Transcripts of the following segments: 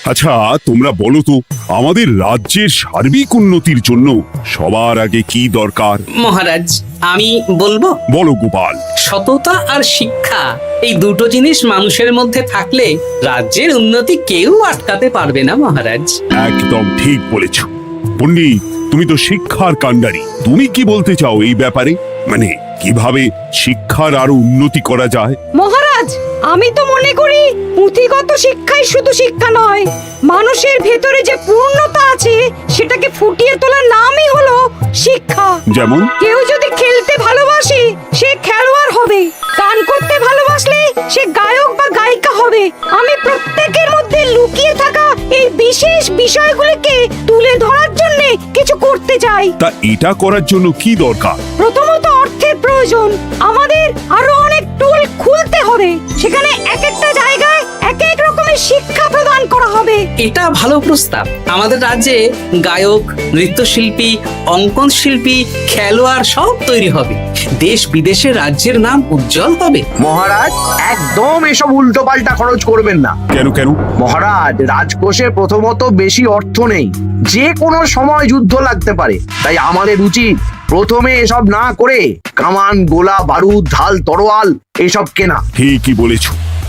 আচ্ছা, তোমরা বলো তো, আমাদের রাজ্যের সার্বিক উন্নতির জন্য সবার আগে কি দরকার? মহারাজ, আমি বলবো। বলো গোপাল। সততা আর শিক্ষা, এই দুটো জিনিস মানুষের মধ্যে থাকলে রাজ্যের উন্নতি কেউ আটকাতে পারবে না মহারাজ। একদম ঠিক বলেছ পণ্ডিত, তুমি তো শিক্ষার কাণ্ডারি। তুমি কি বলতে চাও এই ব্যাপারে? মানে কিভাবে শিক্ষার আরো উন্নতি করা যায়? মহারাজ, আমি তো মনে করি পুঁথিগত শিক্ষাই শুধু শিক্ষা নয়, মানুষের ভেতরে যে পূর্ণতা আছে সেটাকে ফুটিয়ে তোলার নামই হলো শিক্ষা। যেমন? কেউ যদি খেলতে ভালোবাসে সে খেলোয়াড় হবে, গান করতে ভালোবাসলে সে গায়ক বা গায়িকা হবে। আমি প্রত্যেকের মধ্যে লুকিয়ে থাকা এই বিশেষ বিষয়গুলিকে তুলে ধরার জন্য কিছু করতে চাই। তা এটা করার জন্য কি দরকার? প্রথমত অর্থের প্রয়োজন। আমাদের আরো অনেক টুল খুলতে হবে, সেখানে এক একটা জায়গায় এক এক রকমের শিক্ষা প্রদান করা হবে। এটা ভালো প্রস্তাব। আমাদের রাজ্যে গায়ক, নৃত্যশিল্পী, অঙ্কন শিল্পী, খেলোয়াড় সব তৈরি হবে। দেশ বিদেশে রাজ্যের নাম উজ্জ্বল হবে। মহারাজ, একদম এসব উল্টো পাল্টা খরচ করবেন না। কেন কেন? মহারাজ, রাজকোষে প্রথমত বেশি অর্থ নেই, যে কোনো সময় যুদ্ধ লাগতে পারে। তাই আমাদের উচিত প্রথমে এসব না করে কামান, গোলা বারুদ, ঢাল, তরোয়াল এসব কেনা। ঠিকই বলেছ।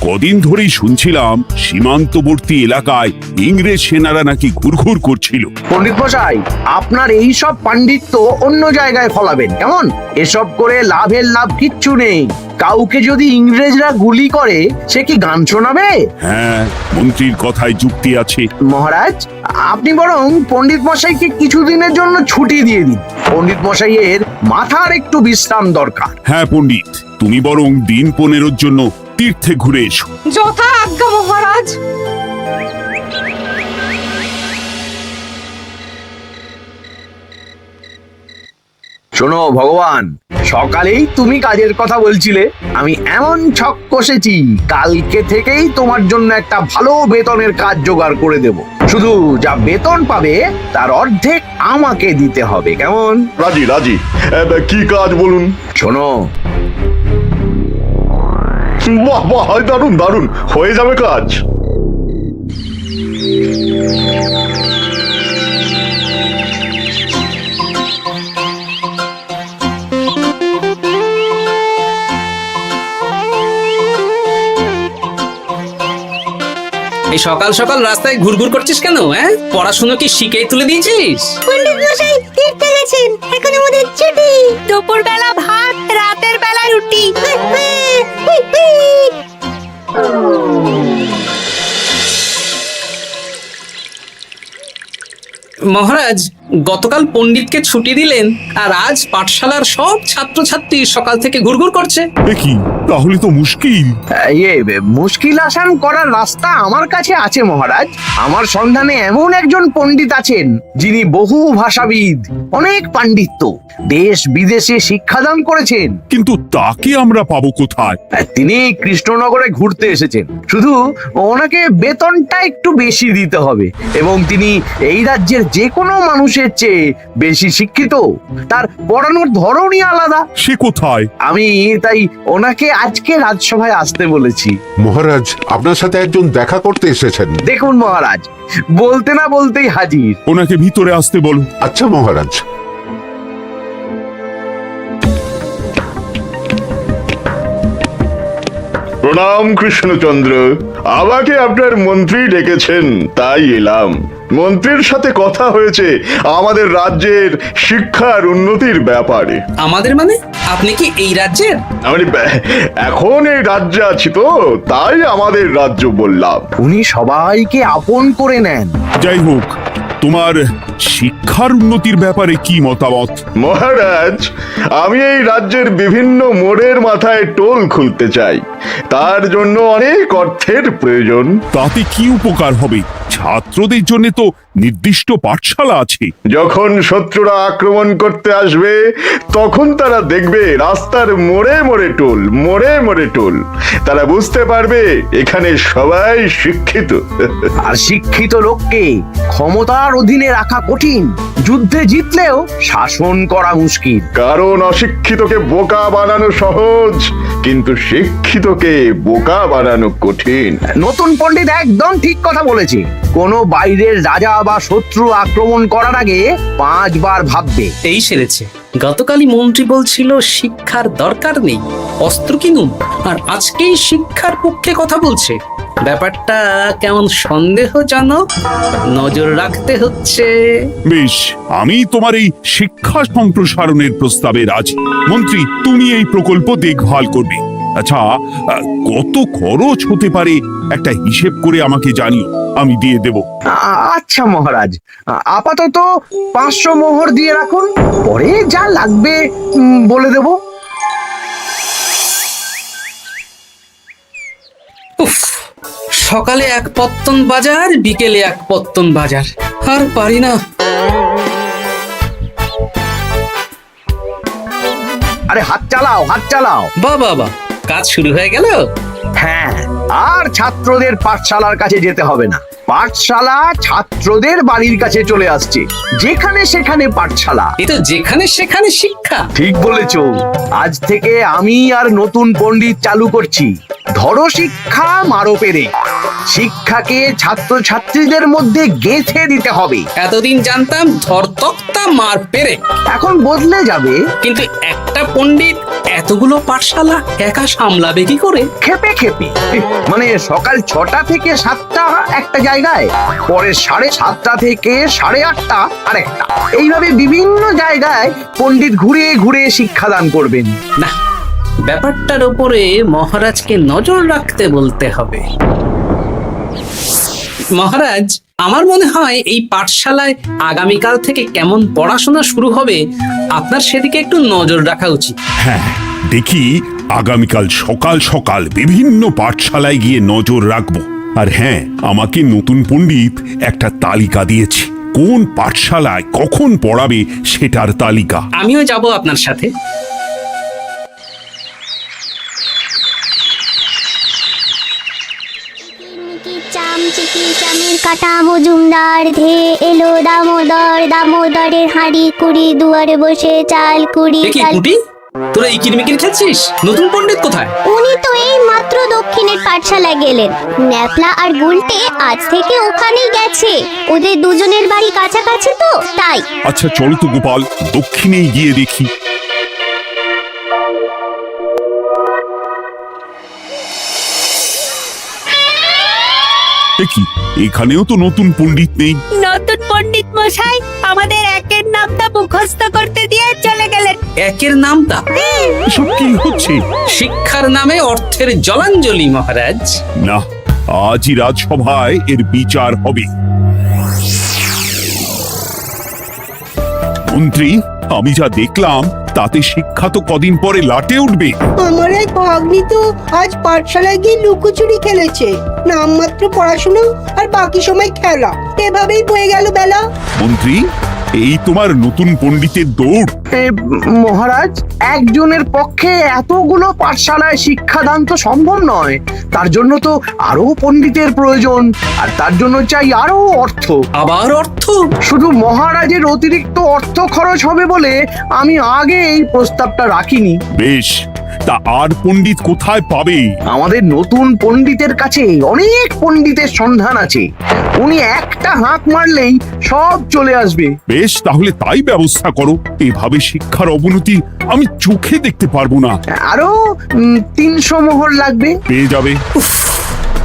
কদিন ধরেই শুনছিলাম সীমান্তবর্তী এলাকায় ইংরেজ সেনারা নাকি ঘুরঘুর করছিল। পণ্ডিত মশাই, আপনার এই সব পাণ্ডিত্য অন্য জায়গায় ফলাবেন কেমন? এসব করে লাভের লাভ কিচ্ছু নেই। কাউকে যদি ইংরেজরা গুলি করে সে কি গান শোনাবে? হ্যাঁ, মন্ত্রীর কথায় যুক্তি আছে। মহারাজ, আপনি বরং পণ্ডিত মশাইকে কিছুদিনের জন্য ছুটি দিয়ে দিন। পণ্ডিত মশাইয়ের মাথার একটু বিশ্রাম দরকার। হ্যাঁ পণ্ডিত, তুমি বরং দিন 15 জন্য তীর্থে ঘুরে এসো। যথা আজ্ঞা মহারাজ। শোনো ভগবান, সকালেই তুমি কাজের কথা বলছিলে, আমি এমন ছক কষেছি কালকে থেকেই তোমার জন্য একটা ভালো বেতনের কাজ জোগাড় করে দেব। শুধু যা বেতন পাবে তার অর্ধেক আমাকে দিতে হবে, কেমন? রাজি রাজি। কি কাজ বলুন? শোনো, বাহ বাহ, দারুণ দারুণ, হয়ে যাবে কাজ। এই সকাল সকাল রাস্তায় ঘুরঘুর করছিস কেন? পড়াশুনো কি শিখেই তুলে দিয়েছিস? পণ্ডিত মশাই তীর্থে গেছেন, এখন আমাদের ছুটি। দুপুর বেলা ভাত, রাতের বেলা রুটি। মহারাজ, গতকাল পণ্ডিতকে ছুটি দিলেন আর আজ পাঠশালার সব ছাত্রছাত্রী সকাল থেকে ঘুরঘুর করছে। কি, তাহলে তো মুশকিল। মুশকিল আসান করার রাস্তা আমার কাছে আছে মহারাজ। আমার সন্ধানে এমন একজন পণ্ডিত আছেন যিনি বহু ভাষাবিদ, অনেক পাণ্ডিত্য, দেশ বিদেশে শিক্ষাদান করেছেন। কিন্তু তাকে আমরা পাবো কোথায়? তিনি কৃষ্ণনগরে ঘুরতে এসেছেন, শুধু ওনাকে বেতনটা একটু বেশি দিতে হবে। এবং তিনি এই রাজ্যের যে কোনো মানুষের চেয়ে বেশি শিক্ষিত, তার পড়ানোর ধরনই আলাদা। সে কোথায়? আমি তাই ওনাকে আজকে রাজসভায় আসতে বলেছি। মহারাজ, আপনার সাথে একজন দেখা করতে এসেছেন। দেখুন মহারাজ, বলতে না বলতেই হাজির। ওনাকে ভিতরে আসতে বলো। আচ্ছা মহারাজ। প্রণাম কৃষ্ণচন্দ্র, আমাকে আপনার মন্ত্রী ডেকেছেন, তাই এলাম। মন্ত্রীর সাথে কথা হয়েছে আমাদের রাজ্যের শিক্ষার উন্নতির ব্যাপারে। আমাদের মানে? আপনি কি এই রাজ্যের? আমি এখন এই রাজ্যে আছি তো, তাই আমাদের রাজ্য বললাম। উনি সবাইকে আপন করে নেন। যাই হোক, তোমার শিক্ষার উন্নতির ব্যাপারে কি মতামত? মহারাজ, আমি এই রাজ্যের বিভিন্ন মোড়ের মাথায় টোল খুলতে চাই। তার জন্য অনেক অর্থের প্রয়োজন। তাতে কি উপকার হবে? ছাত্রদের জন্য তো নির্দিষ্ট পাঠশালা আছে। যখন শত্রুরা আক্রমণ করতে আসবে তখন তারা দেখবে রাস্তার মোড়ে মোড়ে টোল, মোড়ে মোড়ে টোল। তারা বুঝতে পারবে এখানে সবাই শিক্ষিত। আর শিক্ষিত লোককে ক্ষমতার অধীনে রাখা কঠিন, যুদ্ধে জিতলেও শাসন করা মুশকিল। কারণ অশিক্ষিতকে বোকা বানানো সহজ, কিন্তু শিক্ষিতকে বোকা বানানো কঠিন। নতুন পণ্ডিত একদম ঠিক কথা বলেছে। কোনো বাইরের রাজা বা শত্রু আক্রমণ করার আগে 5 বার ভাববে। এই সেরেছে। গতকালই মন্ত্রী বলছিল শিক্ষার দরকার নেই, অস্ত্র কিনুন, আর আজকেই শিক্ষার পক্ষে কথা বলছে। ব্যাপারটা কেমন সন্দেহজনক, নজর রাখতে হচ্ছে। বেশ, আমি তোমার এই শিক্ষা সম্প্রসারণের প্রস্তাবে রাজি। মন্ত্রী, তুমি এই প্রকল্প দেখভাল করবে। আচ্ছা, কত খরচ হতে পারে একটা হিসেব করে আমাকে জানিও, আমি দিয়ে দেব। আচ্ছা মহারাজ, আপাতত 500 মোহর দিয়ে রাখুন, পরে যা লাগবে বলে দেব। উফ, সকালে এক পত্তন বাজার, বিকেলে এক পত্তন বাজার, আর পারি না। আরে হাত চালাও, হাত চালাও। বাবা, কাজ শুরু হয়ে গেল। হ্যাঁ, আর ছাত্রদের পাঠশালার কাছে যেতে হবে না। পাঠশালা ছাত্রদের বাড়ির কাছে চলে আসছে। যেখানে সেখানে পাঠশালা। এ তো যেখানে সেখানে শিক্ষা। ঠিক বলেছ। আজ থেকে আমি আর নতুন পণ্ডিত চালু করছি। ধরো শিক্ষা, মারো পেরে। শিক্ষাকে ছাত্রছাত্রীদের মধ্যে গেঁথে দিতে হবে। এতদিন জানতাম ধরতক্তা মার পেরে, এখন বদলে যাবে। কিন্তু একটা পণ্ডিত এতগুলো পাঠশালা একা সামলাবে কি করে? খেপে খেপে, মানে সকাল 6টা থেকে 7টা একটা জায়গায়, পরে 7:30 থেকে 8:30 আরেকটা। এইভাবে বিভিন্ন জায়গায় পণ্ডিত ঘুরে ঘুরে শিক্ষাদান করবেন। না, ব্যাপারটার উপরে মহারাজকে নজর রাখতে বলতে হবে। মহারাজ, আমার মনে হয় এই পাঠশালায় আগামীকাল থেকে কেমন পড়াশোনা শুরু হবে, আপনার সেদিকে একটু নজর রাখা উচিত। হ্যাঁ, দেখি আগামীকাল সকাল সকাল বিভিন্ন পাঠশালায় গিয়ে নজর রাখবো। আর হ্যাঁ, আমাকে নতুন পণ্ডিত একটা তালিকা দিয়েছে, কোন পাঠশালায় কখন পড়াবে সেটার তালিকা। আমিও যাব আপনার সাথে। চিকি চামের কাটা মজুমদার ধে এলো দামোদর, দামোদরের হাঁড়ি কুড়ি, দুয়ারে বসে চাল কুড়ি। দেখি কুটি, তোরা এই কিরমিকির খেলছিস? নতুন পণ্ডিত কোথায়? উনি তো এই মাত্র দক্ষিণের পাঠশালায় গেলেন। ন্যাপলা আর গুলটে আজ থেকে ওখানেই গেছে। ওদের দুজনের বাড়ি কাছাকাছি তো, তাই। আচ্ছা চলো তো গোপাল, দক্ষিণেই গিয়ে দেখি। দেখি এখানেও তো নতুন পণ্ডিত নেই। নতুন পণ্ডিত মশাই আমাদের একের নামটা মুখস্থ করতে দিয়ে চলে গেলেন। একের নামটা? এসব কি হচ্ছে? শিক্ষার নামে অর্থের জলাঞ্জলি মহারাজ। না, আজই রাজসভায় এর বিচার হবে। মন্ত্রী, আমি যা দেখলাম তাতে শিক্ষা তো কদিন পরে লাটে উঠবে। আমার এক ভাগ্নি তো আজ পাঠশালায় গিয়ে লুকোচুরি খেলেছে। নামমাত্র পড়াশোনা আর বাকি সময় খেলা, এভাবেই বয়ে গেল বেলা। মন্ত্রী, এই তোমার নতুন পণ্ডিতের দৌড়। মহারাজ, একজনের পক্ষে এতগুলো পাঠশালায় শিক্ষাদান তো সম্ভব নয়। তার জন্য তো আরো পণ্ডিতের প্রয়োজন, আর তার জন্য চাই আরো অর্থ। আবার অর্থ? শুধু মহারাজের অতিরিক্ত অর্থ খরচ হবে বলে আমি আগে এই প্রস্তাবটা রাখিনি। বেশ, তা আর পণ্ডিত কোথায় পাবে? আমাদের নতুন পণ্ডিতের কাছে অনেক পণ্ডিতের সন্ধান আছে। উনি একটা হাঁক মারলেই সব চলে আসবে। বেশ, তাহলে তাই ব্যবস্থা করো। এভাবে শিক্ষার অবনতি আমি চোখে দেখতে পারবো না। আরো 300 মোহর লাগবে। পেয়ে যাবে।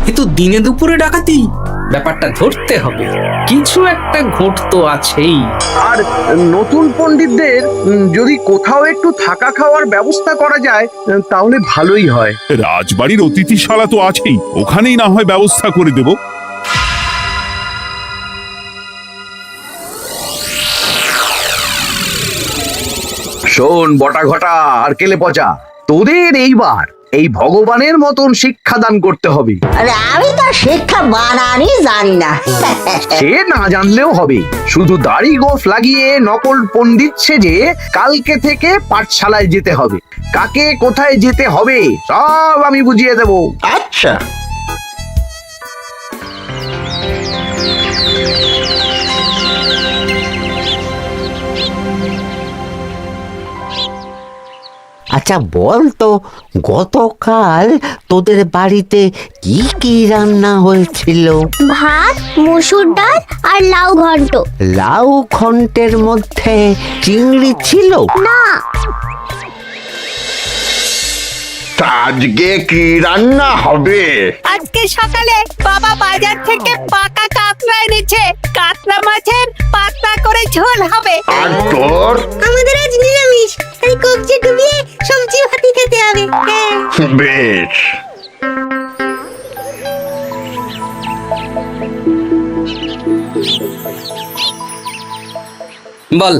এ তো দিনে দুপুরে ডাকাতি। ব্যাপারটা ধরতে হবে, কিছু একটা ঘট তো আছেই। আর নতুন পণ্ডিতদের যদি কোথাও একটু থাকা খাওয়ার ব্যবস্থা করা যায় তাহলে ভালোই হয়। রাজবাড়ির অতিথিশালা তো আছেই, ওখানেই না হয় ব্যবস্থা করে দেব। শোন বটা ঘটা আর কেলে পচা, তোদের এইবার এই ভগবানের মতন শিক্ষাদান করতে হবে। আরে আমি তো শিক্ষা বানানই জানি না। সে না জানলেও হবে, শুধু দাড়ি গোঁফ লাগিয়ে নকল পণ্ডিত সেজে কালকে থেকে পাঠশালায় যেতে হবে। কাকে কোথায় যেতে হবে সব আমি বুঝিয়ে দেব। আচ্ছা, আচ্ছা বল তো, গতকাল তোদের বাড়িতে কি কি রান্না হয়েছিল? ভাত, মসুর ডাল আর লাউ ঘন্ট। লাউ ঘন্টের মধ্যে চিংড়ি ছিল? না, তা আজকে কি রান্না হবে? আজকে সকালে বাবা বাজার থেকে পাকা কাতলা এনেছে। কাতলা মাছের পাতলা করে ঝোল হবে। আর তোর? আমাদের আজ নিরামিষ, তাই কবজি ডুবিয়ে সবজি ভাতি খেতে হবে। বেশ। বল,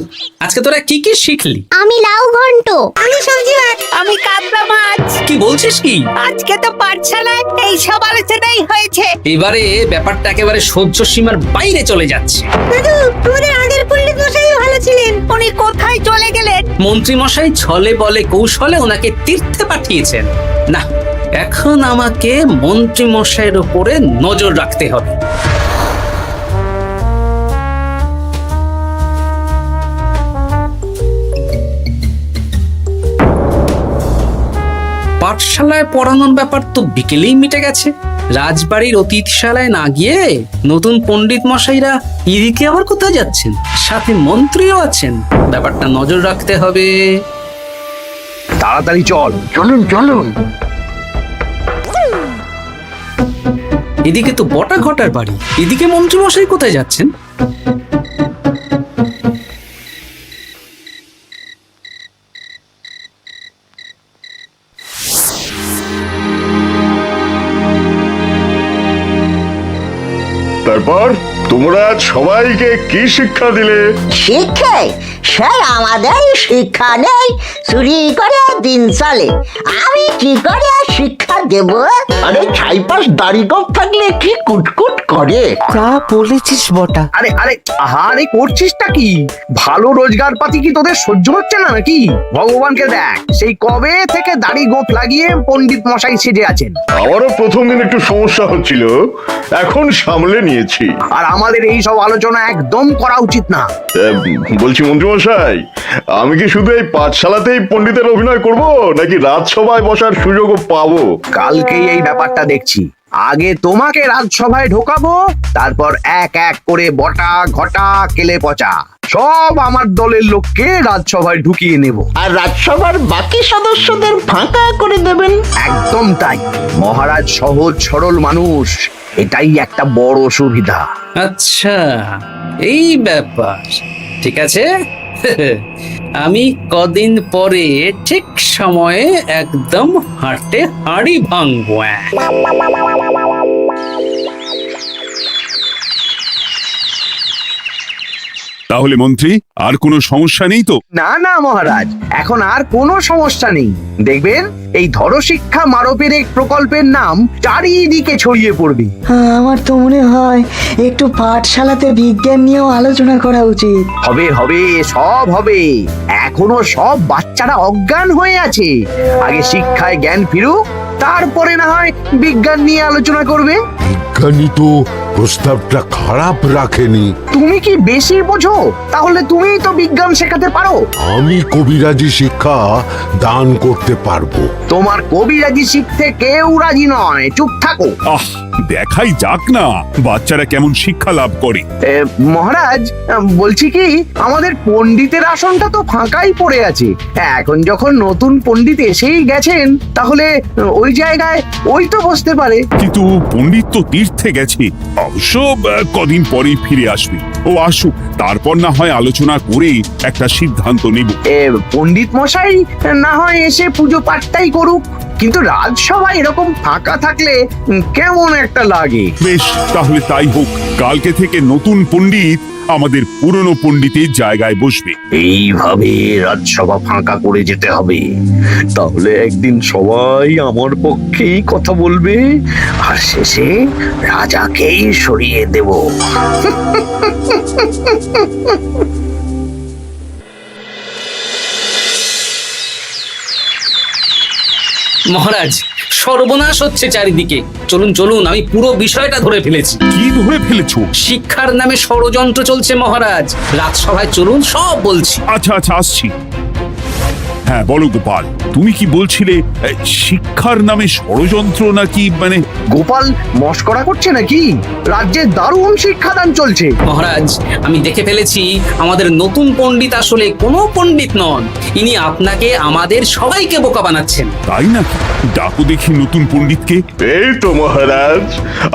আজকে তোরা কি কি শিখলি? আমি লাউ ঘন্ট। আমি সবজি ভাত। আমি কাতলা মাছ। কি বলছিস কি? আজকে তো পাঠশালায় এই সব আলোচনাই হয়েছে। এবারে ব্যাপারটা একেবারে সহ্য সীমার বাইরে চলে যাচ্ছে। দাদু, আমাদের আগের পণ্ডিত মশাই ভালো ছিলেন। উনি কোথায় চলে গেলেন? মন্ত্রী মশাই ছলে বলে কৌশলে ওনাকে তীর্থে পাঠিয়েছেন। না, এখন আমাকে মন্ত্রী মশাইয়ের উপরে নজর রাখতে হবে। পাঠশালায় পড়ানোর ব্যাপার তো বিকেলেই মিটে গেছে। রাজবাড়ির অতিথিশালায় না গিয়ে নতুন পণ্ডিত মশাইরা এদিকে আবার কোথায় যাচ্ছেন? সাথে মন্ত্রীও আছেন, ব্যাপারটা নজর রাখতে হবে। তাড়াতাড়ি চল। চলুন চলুন। এদিকে তো বটা ঘটার বাড়ি, এদিকে মন্ত্রী মশাই কোথায় যাচ্ছেন? তারপর তোমরা সবাইকে কি শিক্ষা দিলে? শিক্ষে সে আমাদের শিক্ষা নেই, চুরি করে দিন চলে। আমি কি করে শিক্ষা দেব? আরে ছাইপাশ দাড়ি গোঁফ থাকলে কি কুটকুট করে। তা বলেছিস বটা। আরে আরে আহারে করছিসটা কি? ভালো রোজগার পাতি কি তোদের সহ্য হচ্ছে না নাকি? ভগবানকে দেখ, সেই কবে থেকে দাড়ি গোঁফ লাগিয়ে পণ্ডিত মশাই সেজে আছেন। আমারও প্রথম দিন একটু সমস্যা হচ্ছিল, এখন সামলে নিয়েছি। আর আমাদের এই সব আলোচনা একদম করা উচিত না। বলছি মন্ত্রীমশাই, আমি কি শুধু এই পাঠশালাতেই পণ্ডিতের অভিনয় করব, নাকি রাজসভায় বসার সুযোগও পাবো? কালকেই এই ব্যাপারটা দেখছি। আগে তোমাকে রাজসভায় ঢোকাবো, তারপর এক এক করে বটা ঘটা কেলে পচা সব আমার দলের লোককে রাজসভায় ঢুকিয়ে নেব। আর রাজসভার বাকি সদস্যদের ফাঁকা করে দেবেন। একদম তাই। মহারাজ সহজ সরল মানুষ, এটাই একটা বড় সুবিধা। আচ্ছা, এই ব্যাপার। ঠিক আছে, আমি কদিন পরে ঠিক সময়ে একদম হাটে হাঁড়ি ভাঙবো। তাহলে মন্ত্রী, আর কোনো সমস্যা নেই তো? না না মহারাজ, এখন আর কোনো সমস্যা নেই। দেখবেন এই ধরশিক্ষা মারপেরেক প্রকল্পের নাম চারিদিকে ছড়িয়ে পড়বে। আমার তো মনে হয় একটু পাঠশালাতে বিজ্ঞান নিয়েও আলোচনা করা উচিত। হবে হবে, সব হবে। এখনো সব বাচ্চারা অজ্ঞান হয়ে আছে। আগে শিক্ষায় জ্ঞান ফিরুক, তারপরে না হয় বিজ্ঞান নিয়ে আলোচনা করবে। বিজ্ঞানী তো প্রস্তাবটা খারাপ রাখেনি। তুমি কি বেশি বোঝো? তাহলে তুমিই তো বিজ্ঞান শেখাতে পারো। আমি কবিরাজি শিক্ষা দান করতে পারবো। তোমার কবিরাজি শিখতে কেউ রাজি নয়, চুপ থাকো। আহ, দেখাই যাক না বাচ্চারা কেমন শিক্ষা লাভ করে। মহারাজ, বলছি কি, আমাদের পণ্ডিতের আসনটা তো ফাঁকাই পড়ে আছে। এখন যখন নতুন পণ্ডিত এসেই গেছেন, তাহলে ওই জায়গায় ওই তো বসতে পারে। কিন্তু পণ্ডিত তো তীর্থে গেছে, অবশ্য কদিন পরেই ফিরে আসবে। ও আসুক, তারপর না হয় আলোচনা করে একটা সিদ্ধান্ত নেব। পণ্ডিত মশাই না হয় এসে পুজো পাঠটাই করুক, কিন্তু রাজসভায় এরকম ফাঁকা থাকলে কেমন একটা লাগে। বেশ, তাহলে তাই হোক। কালকে থেকে নতুন পণ্ডিত আমাদের পুরনো পণ্ডিতের জায়গায় বসবে। এইভাবে রাজসভা ফাঁকা করে যেতে হবে, তাহলে একদিন সবাই আমার পক্ষেই কথা বলবে, আর শেষে রাজাকেই সরিয়ে দেব। মহারাজ, সর্বনাশ হচ্ছে চারিদিকে। চলুন চলুন, আমি পুরো বিষয়টা ধরে ফেলেছি। কি ধরে ফেলেছো? শিক্ষার নামে ষড়যন্ত্র চলছে মহারাজ। রাজসভায় চলুন, সব বলছি। আচ্ছা আচ্ছা, আসছি। হ্যাঁ বলো গোপাল, তুমি কি বলছিলে শিক্ষার নামে ষড়যন্ত্র নাকি? মানে গোপাল মস্করা করছে নাকি? রাজ্যে দারুণ শিক্ষাদান চলছে। মহারাজ, আমি দেখে ফেলেছি আমাদের নতুন পণ্ডিত আসলে কোনো পণ্ডিত নন। ইনি আপনাকে আমাদের সবাইকে বোকা বানাচ্ছেন। তাই নাকি? ডাকো দেখি নতুন পণ্ডিতকে। এই তো মহারাজ,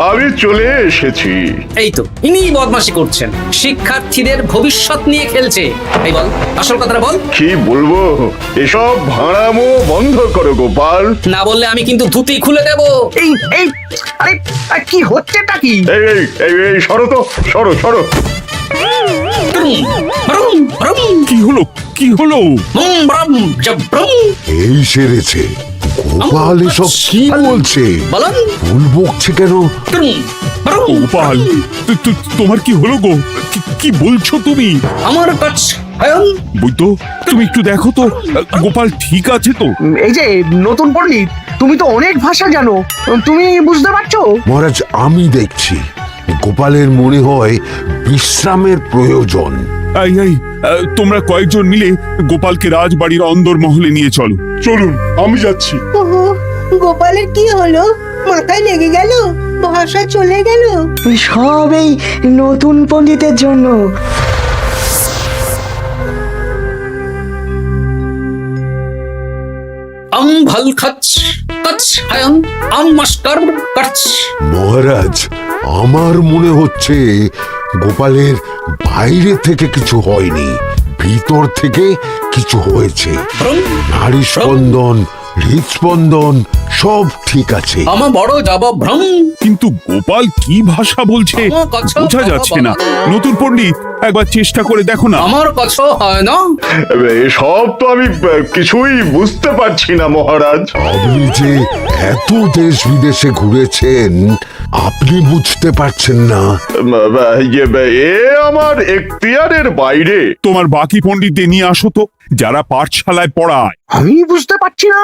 আমি চলে এসেছি। এই তো ইনি বদমাশি করছেন, শিক্ষার্থীদের ভবিষ্যৎ নিয়ে খেলছে। এই বল, আসল কথাটা বল। কি বলবো, এসব ভাড়ামো বন্ধ করো গোপাল। না বললে আমি কিন্তু ধুতি খুলে দেব। এই এই আরে কি হচ্ছেটা কি? এই এই এই এই সরো তো, সরো সরো। কি হলো, কি হলো? এই সেরেছে, গোপাল এসব কি বলছে? বলুন। ভুল বকছে কেন? গোপাল, তোমার কি হলো গো? কি বলছো তুমি? আমার কাছে বৈদ্য, তুমি একটু দেখো তো গোপাল ঠিক আছে তো? এই যে নতুন পণ্ডিত, তুমি তো অনেক ভাষা জানো, তুমি বুঝতে পারছো? মহারাজ, আমি দেখছি গোপালের মনে হয় বিশ্রামের প্রয়োজন। এই এই, তোমরা কয়েকজন মিলে গোপালকে রাজবাড়ির অন্দরমহলে নিয়ে চলো। চলুন, আমি যাচ্ছি। ওহো, গোপালের কি হলো? মাথায় লেগে গেল? ভাষা চলে গেল? সব এই নতুন পণ্ডিতের জন্য। ভাল খাচ কাচ হায়ন মাস্টার কাচ। মহারাজ, আমার মনে হচ্ছে গোপালের বাইরে থেকে কিছু হয়নি, ভিতর থেকে কিছু হয়েছে। নারী স্পন্দন, হৃদস্পন্দন সব ঠিক আছে। আমার বড় যাব ভ্রম। কিন্তু গোপাল কি ভাষা বলছে বোঝা যাচ্ছে না। নতুন পণ্ডিত, একবার চেষ্টা করে দেখো না। আমার কথা হয় না। এসব তো আমি কিছুই বুঝতে পারছি না মহারাজ। আপনি যে এত দেশ বিদেশে ঘুরেছেন, আপনি বুঝতে পারছেন না? এ আমার এখতিয়ারের বাইরে। তোমার বাকি পণ্ডিতদের নিয়ে আসো তো, যারা পাঠশালায় পড়ায়। আমি বুঝতে পারছি না,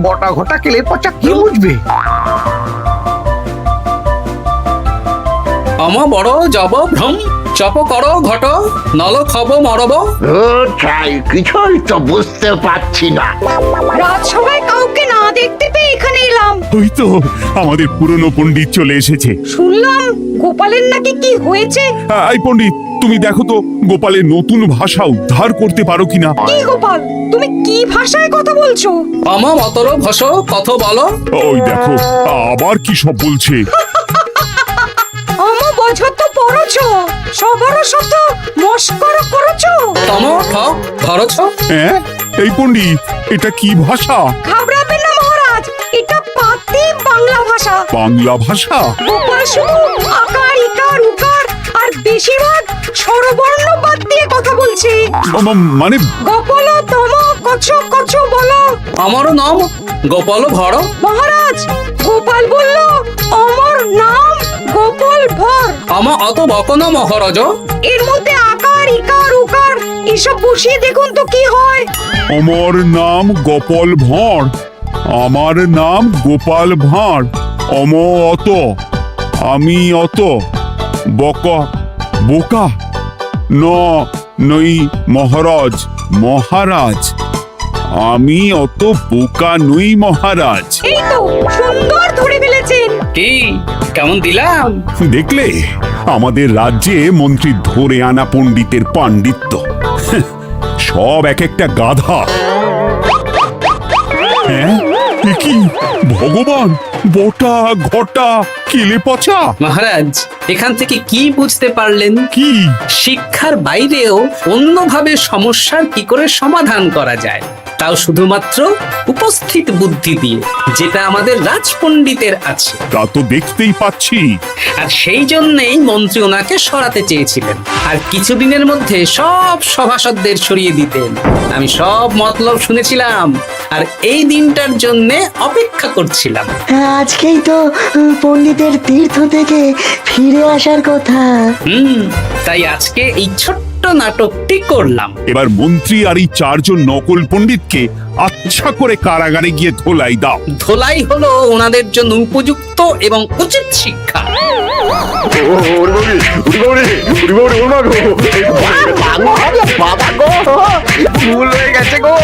বটা ঘটা কেলে পচা কি বুঝবে? আমার বড় যাব ভ্রম। চপ করো ঘট, নল খাব মরব। কিছুই তো বুঝতে পারছি না। রাজসভায় কাউকে না দেখতে পেয়ে এখানে এলাম। ওই তো আমাদের পুরনো পণ্ডিত চলে এসেছে। শুনলাম গোপালের নাকি কি হয়েছে। এই পণ্ডিত, তুমি দেখো তো গোপালের নতুন ভাষা উদ্ধার করতে পারো কিনা। কি গোপাল, তুমি কি ভাষায় কথা বলছো? আমার মতর ভাষ কত বলো। ওই দেখো আবার কি সব বলছে। আমো বোঝো তো পড়ছো, সবার সাথে মস্করা করছো। তম ঠক ধরছ। হ্যাঁ, এই পণ্ডিত, এটা কি ভাষা? ঘাবড়াবেন না মহারাজ, এটা পাতি বাংলা ভাষা। বাংলা ভাষা? গোপাল শুধু আকার ইকার উকার আর বেশিরভাগ স্বরবর্ণ বাদ দিয়ে কথা বলছে। মানে গোপাল তম কছ কছ বলো। আমার নাম গোপাল ভর। মহারাজ, গোপাল বলল আমার নাম গোপাল ভর। আমার অত বকনা মহারাজ। এর মধ্যে আকার ইকার উকার এসব বসিয়ে দেখুন তো কি হয়। আমার নাম গোপাল ভাঁড়। আমার নাম গোপাল ভাঁড়। অত, আমি অত, বকা বোকা, নই মহারাজ। মহারাজ, আমি অত বোকা নই মহারাজ। এই তো সুন্দর ধরে ফেলেছেন। কি কেমন দিলাম? দেখলে, আমাদের রাজ্যে মন্ত্রী ধরে আনা পণ্ডিতের পাণ্ডিত্য। সব এক একটা গাধা। হ্যাঁ, এ কি ভগবান, বটা ঘটা কেলে পচা। মহারাজ, এখান থেকে কি বুঝতে পারলেন? কি? শিক্ষার বাইরেও অন্যভাবে সমস্যার কি করে সমাধান করা যায়, তাও শুধুমাত্র উপস্থিত বুদ্ধি দিয়ে, যেটা আমাদের রাজপণ্ডিতের আছে। তা তো দেখতেই পাচ্ছি। আর সেই জন্যই মন্ত্রী ওনাকে সরাতে চেয়েছিলেন, আর কিছুদিনের মধ্যে সব সভাসদদের সরিয়ে দিতেন। আমি সব মতলব শুনেছিলাম, আর এই দিনটার জন্য অপেক্ষা করছিলাম। আজকেই তো পণ্ডিতের তীর্থ থেকে ফিরে আসার কথা। তাই আজকে এই ছোট্ট নাটকটি করলাম। এবার মন্ত্রী আর এই চারজন নকল পণ্ডিতকে আচ্ছা করে কারাগারে গিয়ে ধোলাই দাও। ধোলাই হলো ওনাদের জন্য উপযুক্ত এবং উচিত শিক্ষা। বাবা গো ভুল হয়ে গেছে গো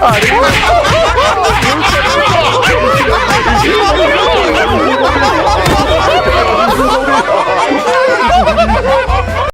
আরে